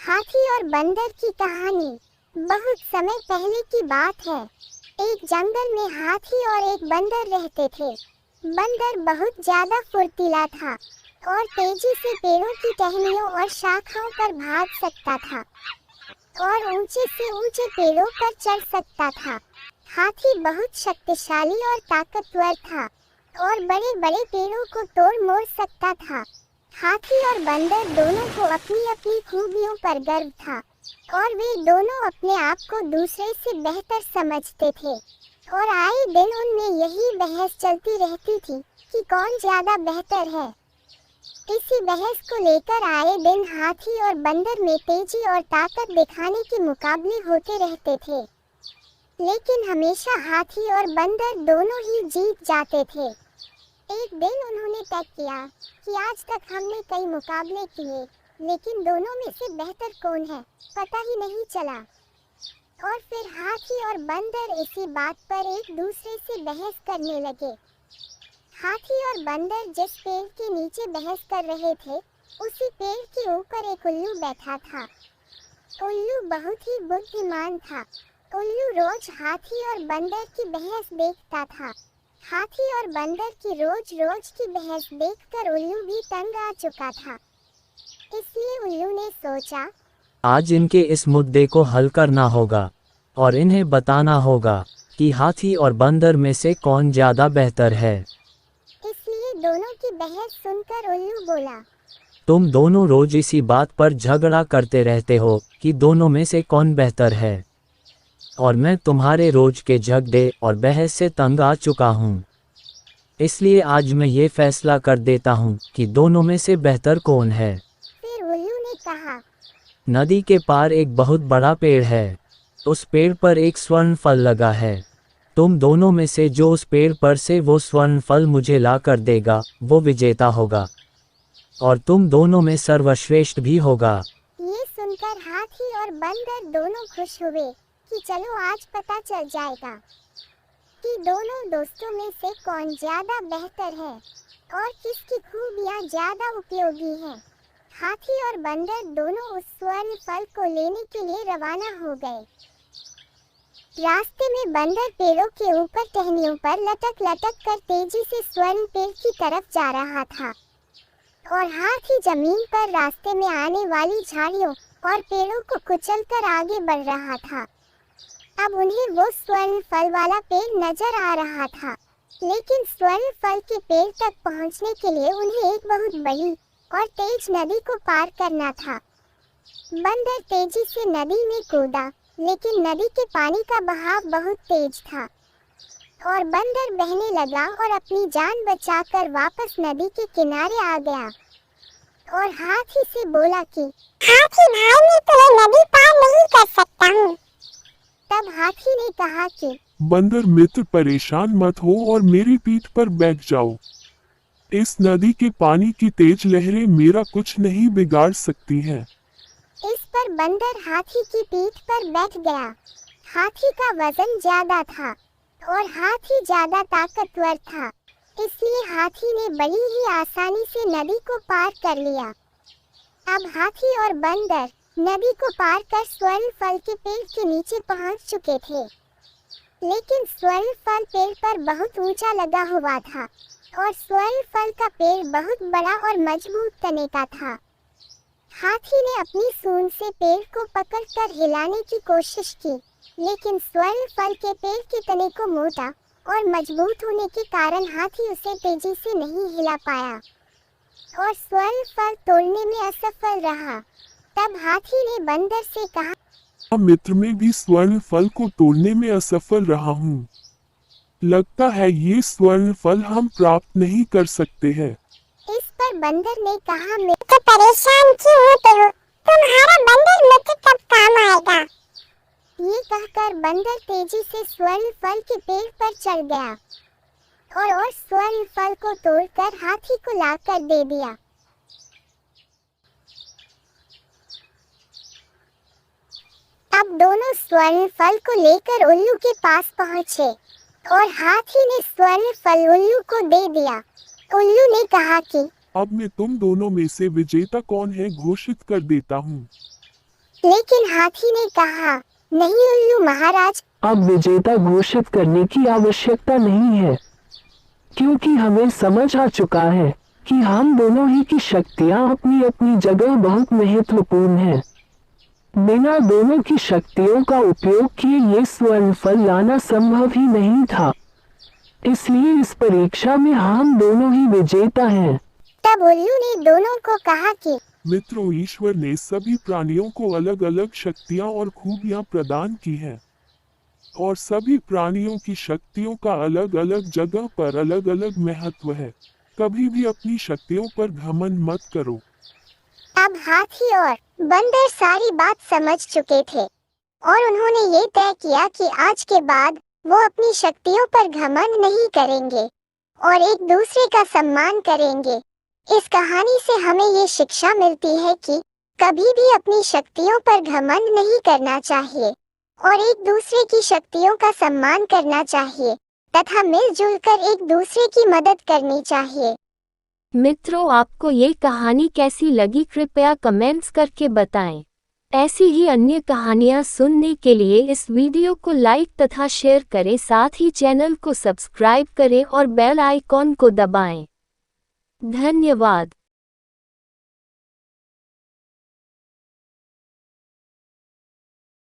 हाथी और बंदर की कहानी। बहुत समय पहले की बात है। एक जंगल में हाथी और एक बंदर रहते थे। बंदर बहुत ज्यादा फुर्तीला था और तेजी से पेड़ों की टहनियों और शाखाओं पर भाग सकता था और ऊंचे से ऊंचे पेड़ों पर चढ़ सकता था। हाथी बहुत शक्तिशाली और ताकतवर था और बड़े बड़े पेड़ों को तोड़ मोड़ सकता था। हाथी और बंदर दोनों को अपनी अपनी खूबियों पर गर्व था और वे दोनों अपने आप को दूसरे से बेहतर समझते थे और आए दिन उनमें यही बहस चलती रहती थी कि कौन ज्यादा बेहतर है। इसी बहस को लेकर आए दिन हाथी और बंदर में तेजी और ताकत दिखाने के मुकाबले होते रहते थे, लेकिन हमेशा हाथी और बंदर दोनों ही जीत जाते थे। एक दिन उन्होंने तय किया कि आज तक हमने कई मुकाबले किए, लेकिन दोनों में से बेहतर कौन है पता ही नहीं चला। और फिर हाथी और बंदर इसी बात पर एक दूसरे से बहस करने लगे। हाथी और बंदर जिस पेड़ के नीचे बहस कर रहे थे, उसी पेड़ के ऊपर एक उल्लू बैठा था। उल्लू बहुत ही बुद्धिमान था। उल्लू रोज हाथी और बंदर की बहस देखता था। हाथी और बंदर की रोज रोज की बहस देखकर उल्लू भी तंग आ चुका था। इसलिए उल्लू ने सोचा, आज इनके इस मुद्दे को हल करना होगा और इन्हें बताना होगा कि हाथी और बंदर में से कौन ज्यादा बेहतर है। इसलिए दोनों की बहस सुनकर उल्लू बोला, तुम दोनों रोज इसी बात पर झगड़ा करते रहते हो कि दोनों में से कौन बेहतर है, और मैं तुम्हारे रोज के झगड़े और बहस से तंग आ चुका हूँ। इसलिए आज मैं ये फैसला कर देता हूँ कि दोनों में से बेहतर कौन है। फिर उल्लू ने कहा, नदी के पार एक बहुत बड़ा पेड़ है। उस पेड़ पर एक स्वर्ण फल लगा है। तुम दोनों में से जो उस पेड़ पर से वो स्वर्ण फल मुझे ला कर देगा, वो विजेता होगा और तुम दोनों में सर्वश्रेष्ठ भी होगा। ये सुनकर हाथी और बंदर दोनों खुश हुए कि चलो आज पता चल जाएगा कि दोनों दोस्तों में से कौन ज्यादा बेहतर है और किसकी खूबियाँ ज्यादा उपयोगी हैं। हाथी और बंदर दोनों उस स्वर्ण फल को लेने के लिए रवाना हो गए। रास्ते में बंदर पेड़ों के ऊपर टहनियों पर लटक लटक कर तेजी से स्वर्ण पेड़ की तरफ जा रहा था और हाथी जमीन पर रास्ते में आने वाली झाड़ियों और पेड़ों को कुचलकर आगे बढ़ रहा था। अब उन्हें वो स्वर्ण फल वाला पेड़ नजर आ रहा था, लेकिन स्वर्ण फल के पेड़ तक पहुंचने के लिए उन्हें एक बहुत बड़ी और तेज नदी को पार करना था। बंदर तेजी से नदी में कूदा, लेकिन नदी के पानी का बहाव बहुत तेज था और बंदर बहने लगा और अपनी जान बचाकर वापस नदी के किनारे आ गया और हाथी से बोला कि हाथी भाई, मैं तुम्हें नदी पार नहीं कर सकता हूँ। तब हाथी ने कहा कि बंदर मित्र, परेशान मत हो और मेरी पीठ पर बैठ जाओ। इस नदी के पानी की तेज लहरें मेरा कुछ नहीं बिगाड़ सकती हैं। इस पर बंदर हाथी की पीठ पर बैठ गया। हाथी का वजन ज्यादा था और हाथी ज्यादा ताकतवर था, इसलिए हाथी ने बड़ी ही आसानी से नदी को पार कर लिया। अब हाथी और बंदर नदी को पार कर स्वर्ण फल के पेड़ के नीचे पहुंच चुके थे, लेकिन स्वर्ण फल पेड़ पर बहुत ऊंचा लगा हुआ था और स्वर्ण फल का पेड़ बहुत बड़ा और मजबूत तने का था। हाथी ने अपनी सूंड से पेड़ को पकड़कर हिलाने की कोशिश की, लेकिन स्वर्ण फल के पेड़ के तने को मोटा और मजबूत होने के कारण हाथी उसे तेजी से नहीं हिला पाया और स्वर्ण फल तोड़ने में असफल रहा। तब हाथी ने बंदर से कहा, मित्र, मैं भी स्वर्ण फल को तोड़ने में असफल रहा हूँ। लगता है ये स्वर्ण फल हम प्राप्त नहीं कर सकते हैं। इस पर बंदर ने कहा, मैं तो परेशान क्यों होते हो? तुम्हारा बंदर मित्र कब काम आएगा? ये कहकर बंदर तेजी से स्वर्ण फल के पेड़ पर चढ़ गया और स्वर्ण फल को तोड़कर हाथी को लाकर दे दिया। अब दोनों स्वर्ण फल को लेकर उल्लू के पास पहुंचे और हाथी ने स्वर्ण फल उल्लू को दे दिया। उल्लू ने कहा कि अब मैं तुम दोनों में से विजेता कौन है घोषित कर देता हूँ। लेकिन हाथी ने कहा, नहीं उल्लू महाराज, अब विजेता घोषित करने की आवश्यकता नहीं है, क्योंकि हमें समझ आ चुका है कि हम दोनों ही की शक्तियां अपनी अपनी जगह बहुत महत्वपूर्ण हैं। बिना दोनों की शक्तियों का उपयोग किए ये स्वर्ण फल लाना संभव ही नहीं था। इसलिए इस परीक्षा में हम दोनों ही विजेता हैं। तब उल्लू ने दोनों को कहा कि मित्रों, ईश्वर ने सभी प्राणियों को अलग अलग शक्तियां और खूबियां प्रदान की हैं, और सभी प्राणियों की शक्तियों का अलग अलग जगह पर अलग अलग महत्व है। कभी भी अपनी शक्तियों पर घमंड मत करो। अब हाथी और बंदर सारी बात समझ चुके थे और उन्होंने ये तय किया कि आज के बाद वो अपनी शक्तियों पर घमंड नहीं करेंगे और एक दूसरे का सम्मान करेंगे। इस कहानी से हमें ये शिक्षा मिलती है कि कभी भी अपनी शक्तियों पर घमंड नहीं करना चाहिए और एक दूसरे की शक्तियों का सम्मान करना चाहिए तथा मिलजुल कर एक दूसरे की मदद करनी चाहिए। मित्रों, आपको ये कहानी कैसी लगी कृपया कमेंट्स करके बताएं। ऐसी ही अन्य कहानियाँ सुनने के लिए इस वीडियो को लाइक तथा शेयर करें, साथ ही चैनल को सब्सक्राइब करें और बेल आइकॉन को दबाएं। धन्यवाद।